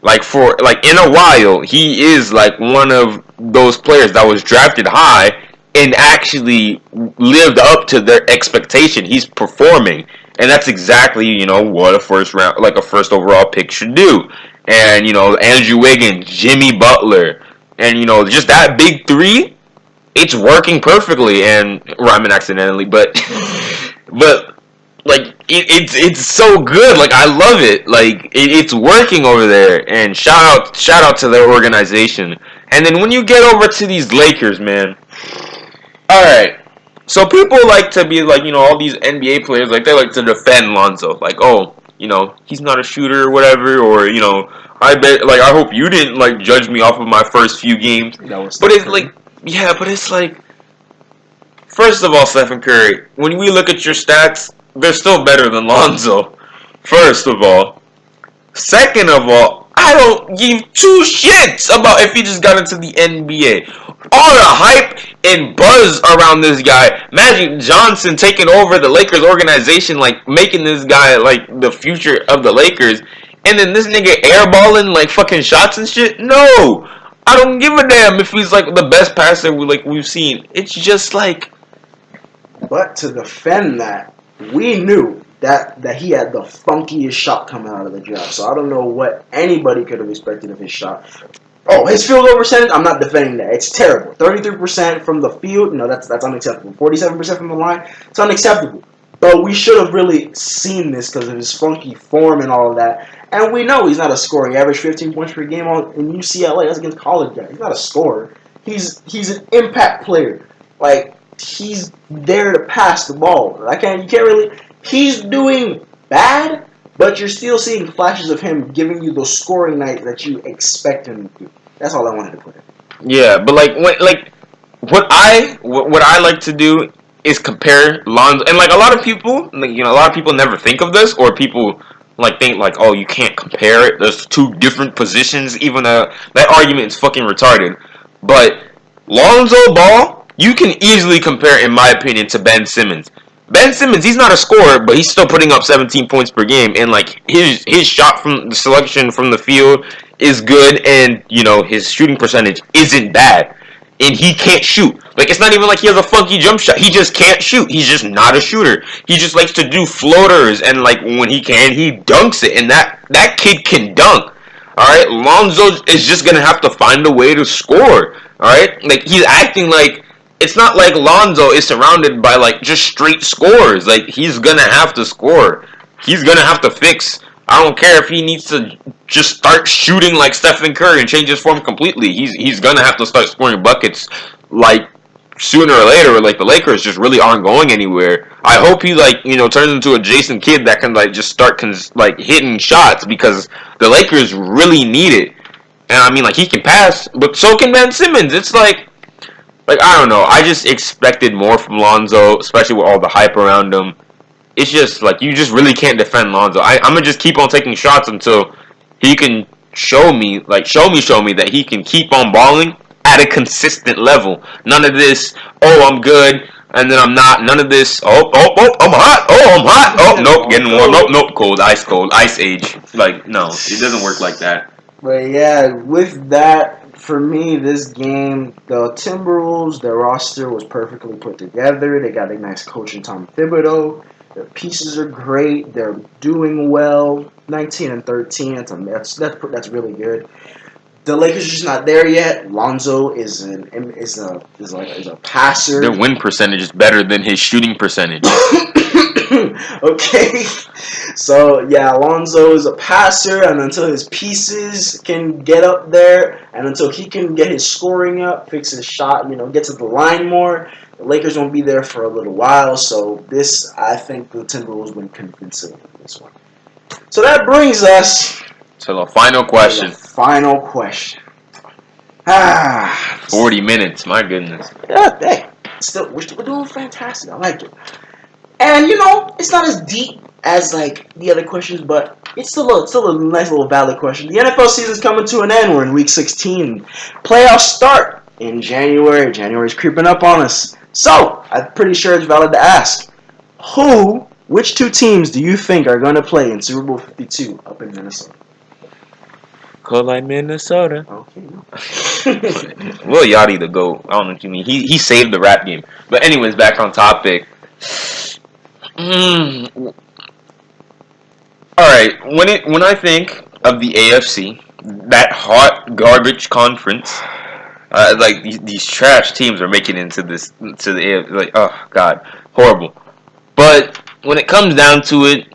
[SPEAKER 1] like for like in a while, he is like one of those players that was drafted high and actually lived up to their expectation. He's performing, and that's exactly what a first overall pick should do. And Andrew Wiggins, Jimmy Butler, and just that big three, it's working perfectly. And rhyming accidentally, but like it's so good. Like I love it. Like it's working over there. And shout out to their organization. And then when you get over to these Lakers, man. All right. So people like to be like, all these NBA players, like they like to defend Lonzo, like, oh, he's not a shooter or whatever, or I hope you didn't like judge me off of my first few games. But it's like, yeah, but it's like, first of all, Stephen Curry, when we look at your stats, they're still better than Lonzo. First of all. Second of all, I don't give two shits about if he just got into the NBA. All the hype and buzz around this guy, Magic Johnson taking over the Lakers organization, like making this guy like the future of the Lakers, and then this nigga airballing like fucking shots and shit. No, I don't give a damn if he's like the best passer we've seen. It's just like.
[SPEAKER 2] But to defend that, we knew that he had the funkiest shot coming out of the draft. So I don't know what anybody could have expected of his shot. Oh, his field goal percentage, I'm not defending that. It's terrible. 33% from the field, that's unacceptable. 47% from the line, it's unacceptable. But we should have really seen this because of his funky form and all of that. And we know he's not a scorer. He averaged 15 points per game in UCLA. That's against college guys. He's not a scorer. He's an impact player. Like, he's there to pass the ball. He's doing bad, but you're still seeing flashes of him giving you those scoring nights that you expect him to do. That's all I wanted to put in.
[SPEAKER 1] Yeah, but what I like to do is compare Lonzo, and like a lot of people, never think of this, or people think like, oh, you can't compare it. There's two different positions. Even that argument is fucking retarded. But Lonzo Ball, you can easily compare, in my opinion, to Ben Simmons. Ben Simmons, he's not a scorer, but he's still putting up 17 points per game, and like his shot from the selection from the field is good, and his shooting percentage isn't bad, and he can't shoot. Like, it's not even like he has a funky jump shot. He just can't shoot. He's just not a shooter. He just likes to do floaters, and like when he can, he dunks it, and that kid can dunk. All right, Lonzo is just gonna have to find a way to score. All right, like he's acting like. It's not like Lonzo is surrounded by like just straight scores. Like, he's gonna have to score. He's gonna have to fix. I don't care if he needs to just start shooting like Stephen Curry and change his form completely. He's gonna have to start scoring buckets like sooner or later. Like, the Lakers just really aren't going anywhere. I hope he turns into a Jason Kidd that can just start hitting shots, because the Lakers really need it. And I mean, he can pass, but so can Ben Simmons. It's like, I don't know. I just expected more from Lonzo, especially with all the hype around him. It's just, you just really can't defend Lonzo. I'm going to just keep on taking shots until he can show me that he can keep on balling at a consistent level. None of this, oh, I'm good, and then I'm not. None of this, I'm hot. Oh, I'm hot. Oh, nope, getting warm. Nope, cold, ice age. No, it doesn't work like that.
[SPEAKER 2] But yeah, with that, for me, this game, the Timberwolves, their roster was perfectly put together. They got a nice coach in Tom Thibodeau. Their pieces are great. They're doing well. 19-13. That's really good. The Lakers are just not there yet. Lonzo is a passer.
[SPEAKER 1] Their win percentage is better than his shooting percentage.
[SPEAKER 2] Okay, so yeah, Alonso is a passer, and until his pieces can get up there, and until he can get his scoring up, fix his shot, get to the line more, the Lakers won't be there for a little while. So I think the Timberwolves win convincingly in this one. So that brings us
[SPEAKER 1] So the final question.
[SPEAKER 2] to the final question.
[SPEAKER 1] 40 minutes, my goodness.
[SPEAKER 2] Yeah, hey, we're doing fantastic. I like it. And it's not as deep as like the other questions, but it's still a nice little valid question. The NFL season's coming to an end. We're in week 16. Playoffs start in January. January's creeping up on us. So I'm pretty sure it's valid to ask, which two teams do you think are going to play in Super Bowl 52 up in Minnesota?
[SPEAKER 1] Cold like Minnesota.
[SPEAKER 2] Okay.
[SPEAKER 1] Lil Yachty the GOAT. I don't know what you mean. He saved the rap game. But anyways, back on topic. Alright, when I think of the AFC, that hot garbage conference, like these trash teams are making it to the AFC, like, oh god, horrible. But when it comes down to it,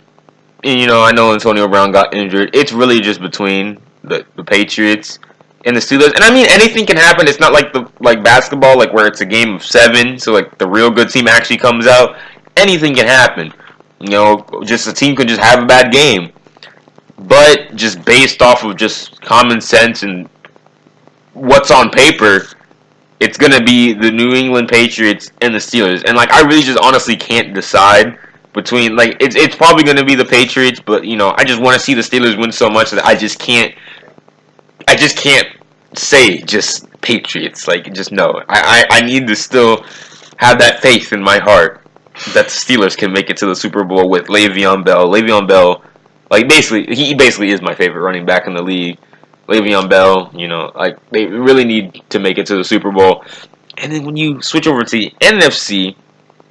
[SPEAKER 1] and, I know Antonio Brown got injured, it's really just between the Patriots and the Steelers. And I mean, anything can happen. It's not like basketball, like where it's a game of 7, so like the real good team actually comes out. Anything can happen. Just a team could just have a bad game. But just based off of just common sense and what's on paper, it's going to be the New England Patriots and the Steelers. And like I really just honestly can't decide between, like, it's probably going to be the Patriots, but I just want to see the Steelers win so much that I just can't say just Patriots. Like, just no. I need to still have that faith in my heart that the Steelers can make it to the Super Bowl with Le'Veon Bell. Le'Veon Bell, like, he basically is my favorite running back in the league. Le'Veon Bell, like, they really need to make it to the Super Bowl. And then when you switch over to the NFC,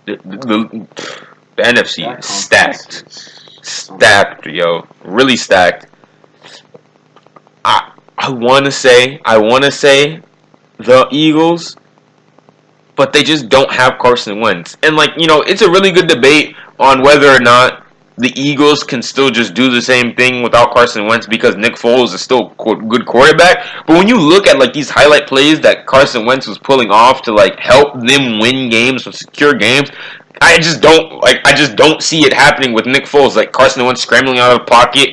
[SPEAKER 1] the NFC is stacked, yo, really stacked. I want to say the Eagles, but they just don't have Carson Wentz. And like, it's a really good debate on whether or not the Eagles can still just do the same thing without Carson Wentz because Nick Foles is still a good quarterback. But when you look at like these highlight plays that Carson Wentz was pulling off to like help them win games or secure games, I just don't see it happening with Nick Foles. Like Carson Wentz scrambling out of the pocket,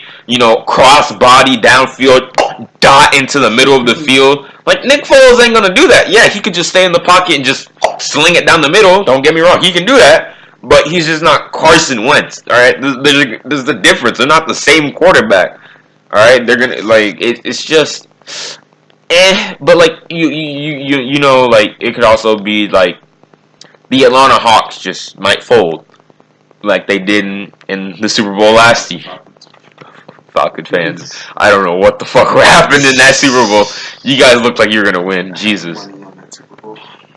[SPEAKER 1] cross body downfield, dot into the middle of the field. Like Nick Foles ain't gonna do that. Yeah, he could just stay in the pocket and just sling it down the middle. Don't get me wrong, he can do that. But he's just not Carson Wentz. All right, there's the difference. They're not the same quarterback. All right, they're gonna like it's just But like you know, like it could also be like the Atlanta Hawks just might fold, like they did in the Super Bowl last year. Falcon fans, I don't know what the fuck happened in that Super Bowl. You guys looked like you were gonna win. Jesus,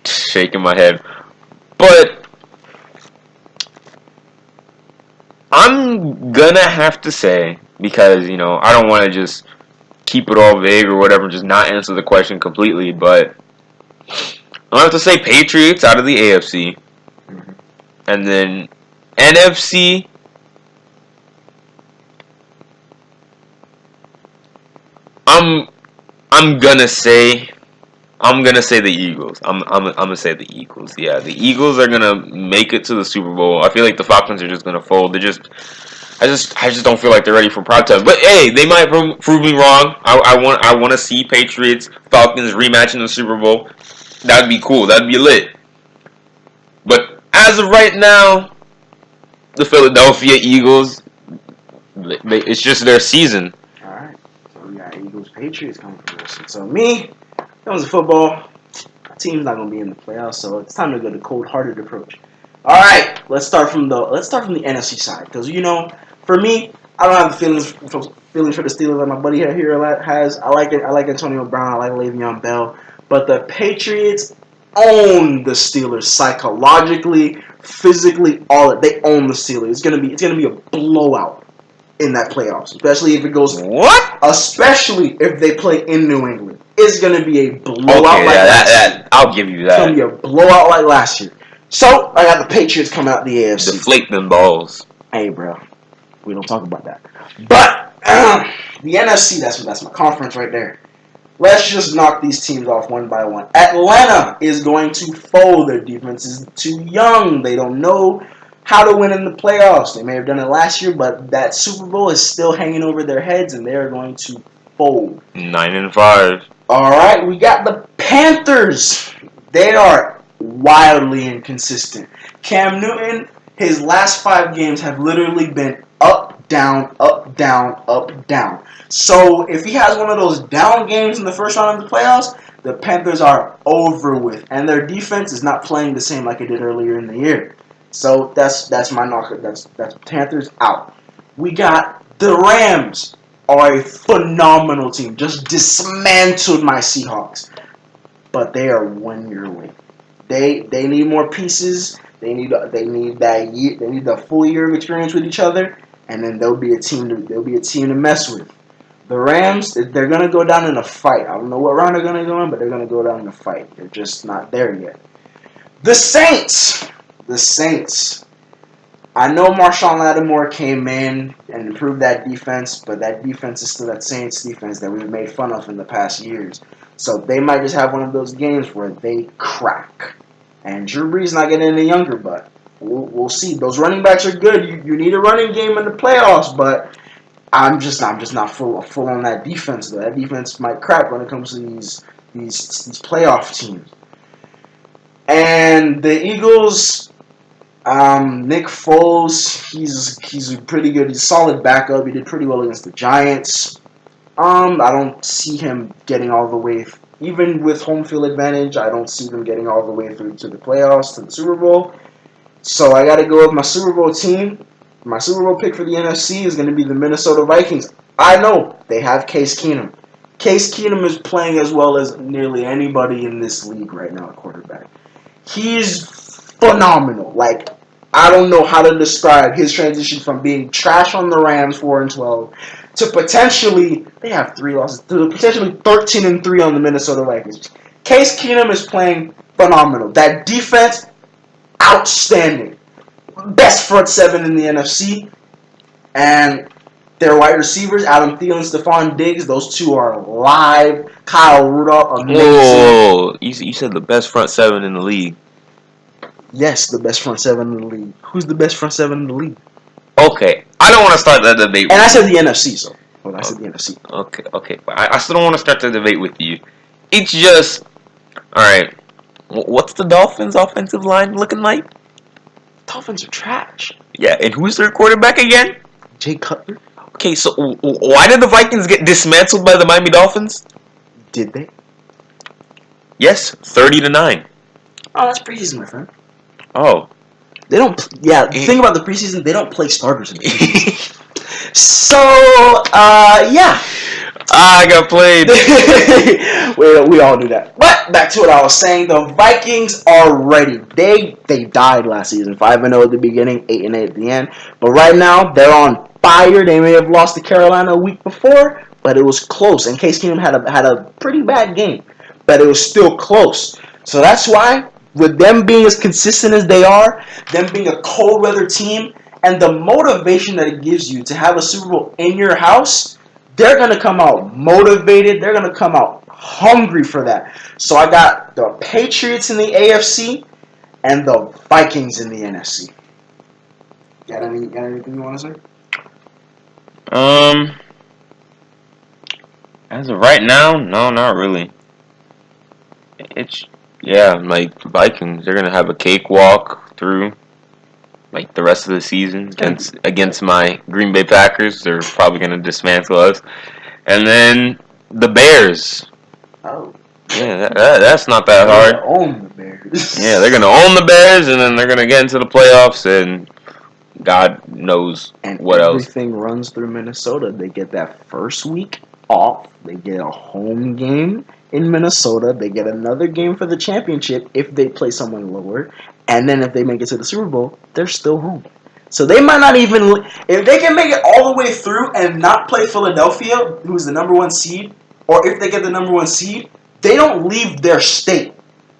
[SPEAKER 1] shaking my head. But I'm gonna have to say, because I don't want to just keep it all vague or whatever, just not answer the question completely, but I'll have to say Patriots out of the AFC. And then NFC, I'm gonna say the Eagles. I'm gonna say the Eagles. Yeah, the Eagles are gonna make it to the Super Bowl. I feel like the Falcons are just gonna fold. I just don't feel like they're ready for prime time. But hey, they might prove me wrong. I want to see Patriots Falcons rematch in the Super Bowl. That'd be cool. That'd be lit. But as of right now, the Philadelphia Eagles, it's just their season.
[SPEAKER 2] All right. So we got Eagles Patriots coming from this. So me, that was football. My team's not gonna be in the playoffs, so it's time to go the cold-hearted approach. All right, let's start from the NFC side, because for me, I don't have the feelings for the Steelers that my buddy here has. I like it. I like Antonio Brown. I like Le'Veon Bell. But the Patriots own the Steelers psychologically, physically, all they own the Steelers. It's gonna be a blowout in that playoffs, especially if it goes.
[SPEAKER 1] What?
[SPEAKER 2] Especially if they play in New England, it's gonna be a blowout
[SPEAKER 1] Okay,
[SPEAKER 2] like last year.
[SPEAKER 1] I'll give you
[SPEAKER 2] It's gonna
[SPEAKER 1] that.
[SPEAKER 2] be a blowout like last year. So I got the Patriots coming out the AFC.
[SPEAKER 1] Deflate them balls.
[SPEAKER 2] Hey, bro, we don't talk about that. But the NFC, that's my conference right there. Let's just knock these teams off one by one. Atlanta is going to fold. Their defense is too young. They don't know how to win in the playoffs. They may have done it last year, but that Super Bowl is still hanging over their heads, and they are going to fold.
[SPEAKER 1] 9-5.
[SPEAKER 2] All right, we got the Panthers. They are wildly inconsistent. Cam Newton, his last 5 games have literally been up, down, up, down, up, down. So if he has one of those down games in the first round of the playoffs, the Panthers are over with, and their defense is not playing the same like it did earlier in the year. So that's my knocker. That's Panthers out. We got the Rams, are a phenomenal team. Just dismantled my Seahawks, but they are 1 year away. They need more pieces. They need that year. They need the full year of experience with each other, and then they'll be a team to mess with. The Rams, they're gonna go down in a fight. I don't know what round they're gonna go in, but they're gonna go down in a fight. They're just not there yet. The Saints. I know Marshawn Lattimore came in and improved that defense, but that defense is still that Saints defense that we've made fun of in the past years. So they might just have one of those games where they crack. And Drew Brees not getting any younger, but we'll see. Those running backs are good. You need a running game in the playoffs, but I'm just not full on that defense. Though. That defense might crack when it comes to these playoff teams. And the Eagles, Nick Foles, he's a pretty good. He's a solid backup. He did pretty well against the Giants. I don't see him getting all the way. Even with home field advantage, I don't see them getting all the way through to the playoffs, to the Super Bowl. So I got to go with my Super Bowl team. My Super Bowl pick for the NFC is going to be the Minnesota Vikings. I know they have Case Keenum. Case Keenum is playing as well as nearly anybody in this league right now at quarterback. He's phenomenal. Like, I don't know how to describe his transition from being trash on the Rams 4-12 to potentially, they have 3 losses, to potentially 13-3 on the Minnesota Vikings. Case Keenum is playing phenomenal. That defense, outstanding. Best front 7 in the NFC. And their wide receivers, Adam Thielen, Stephon Diggs, those two are live. Kyle Rudolph, amazing.
[SPEAKER 1] Whoa, you said the best front 7 in the league.
[SPEAKER 2] Yes, the best front 7 in the league. Who's the best front 7 in the league?
[SPEAKER 1] Okay, I don't want to start that debate.
[SPEAKER 2] And I said the NFC, so. Well, I said the NFC.
[SPEAKER 1] Okay. I still don't want to start the debate with you. It's just, alright, what's the Dolphins' offensive line looking like?
[SPEAKER 2] Dolphins are trash.
[SPEAKER 1] Yeah, and who's their quarterback again?
[SPEAKER 2] Jay Cutler.
[SPEAKER 1] Okay, so why did the Vikings get dismantled by the Miami Dolphins?
[SPEAKER 2] Did they?
[SPEAKER 1] Yes, 30-9.
[SPEAKER 2] Oh, that's preseason, my friend.
[SPEAKER 1] Oh.
[SPEAKER 2] They don't. Yeah, the thing about the preseason, they don't play starters in the preseason. So, yeah.
[SPEAKER 1] I got played.
[SPEAKER 2] we all do that. But back to what I was saying, the Vikings are ready. They died last season, 5-0 at the beginning, 8-8 at the end. But right now, they're on fire. They may have lost to Carolina a week before, but it was close. And Case Keenum had a pretty bad game, but it was still close. So that's why, with them being as consistent as they are, them being a cold weather team, and the motivation that it gives you to have a Super Bowl in your house, they're going to come out motivated. They're going to come out hungry for that. So I got the Patriots in the AFC and the Vikings in the NFC. Got anything you want to say?
[SPEAKER 1] As of right now, no, not really. Like Vikings, they're gonna have a cakewalk through like the rest of the season against my Green Bay Packers. They're probably gonna dismantle us, and then the Bears.
[SPEAKER 2] Oh,
[SPEAKER 1] yeah, that's not that hard.
[SPEAKER 2] Own the Bears.
[SPEAKER 1] Yeah, they're gonna own the Bears, and then they're gonna get into the playoffs and God knows
[SPEAKER 2] And
[SPEAKER 1] what else.
[SPEAKER 2] everything runs through Minnesota. They get that first week off. They get a home game in Minnesota. They get another game for the championship if they play someone lower. And then if they make it to the Super Bowl, they're still home. So they might not even, if they can make it all the way through and not play Philadelphia, who's the number one seed, or if they get the number one seed, they don't leave their state.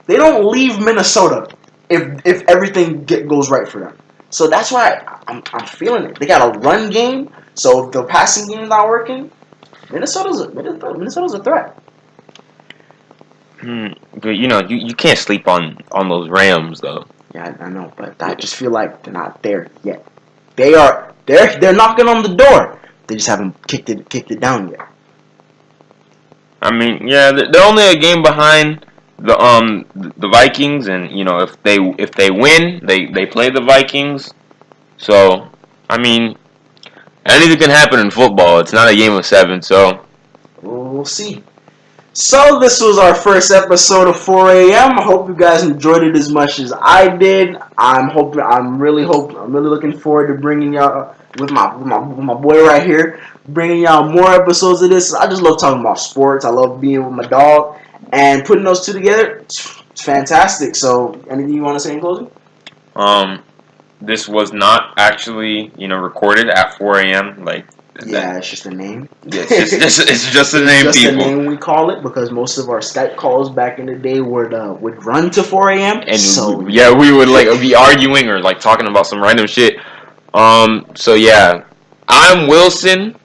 [SPEAKER 2] They don't leave Minnesota if everything goes right for them. So that's why I'm feeling it. They got a run game, so if the passing game is not working, Minnesota's a threat.
[SPEAKER 1] But you can't sleep on those Rams though.
[SPEAKER 2] Yeah, I know, but I just feel like they're not there yet. They're knocking on the door. They just haven't kicked it down yet.
[SPEAKER 1] I mean, yeah, they're only a game behind the Vikings, and if they win, they play the Vikings. So, I mean, anything can happen in football. It's not a game of 7, so
[SPEAKER 2] We'll see. So this was our first episode of 4 a.m. I hope you guys enjoyed it as much as I did. I'm really looking forward to bringing y'all with my boy right here, bringing y'all more episodes of this. I just love talking about sports. I love being with my dog and putting those two together. It's fantastic. So anything you want to say in closing?
[SPEAKER 1] this was not actually recorded at 4 a.m.
[SPEAKER 2] Yeah, it's just a name.
[SPEAKER 1] Yeah, it's just a name,
[SPEAKER 2] just
[SPEAKER 1] people.
[SPEAKER 2] a name we call it because most of our Skype calls back in the day would run to 4 a.m.
[SPEAKER 1] And
[SPEAKER 2] so
[SPEAKER 1] we would be arguing or talking about some random shit. So yeah, I'm Wilson.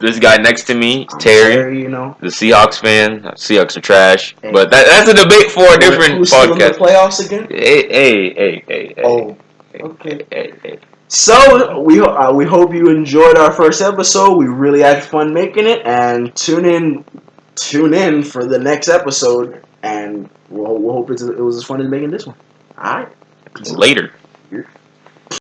[SPEAKER 1] This guy next to me,
[SPEAKER 2] I'm
[SPEAKER 1] Terry, the Seahawks fan. Seahawks are trash,
[SPEAKER 2] Hey.
[SPEAKER 1] but that's a debate for a different
[SPEAKER 2] Who's still in the
[SPEAKER 1] podcast.
[SPEAKER 2] playoffs again?
[SPEAKER 1] Hey.
[SPEAKER 2] Oh, okay.
[SPEAKER 1] Hey.
[SPEAKER 2] So we hope you enjoyed our first episode. We really had fun making it, and tune in for the next episode. And we'll hope it was as fun as making this one. All right.
[SPEAKER 1] Later.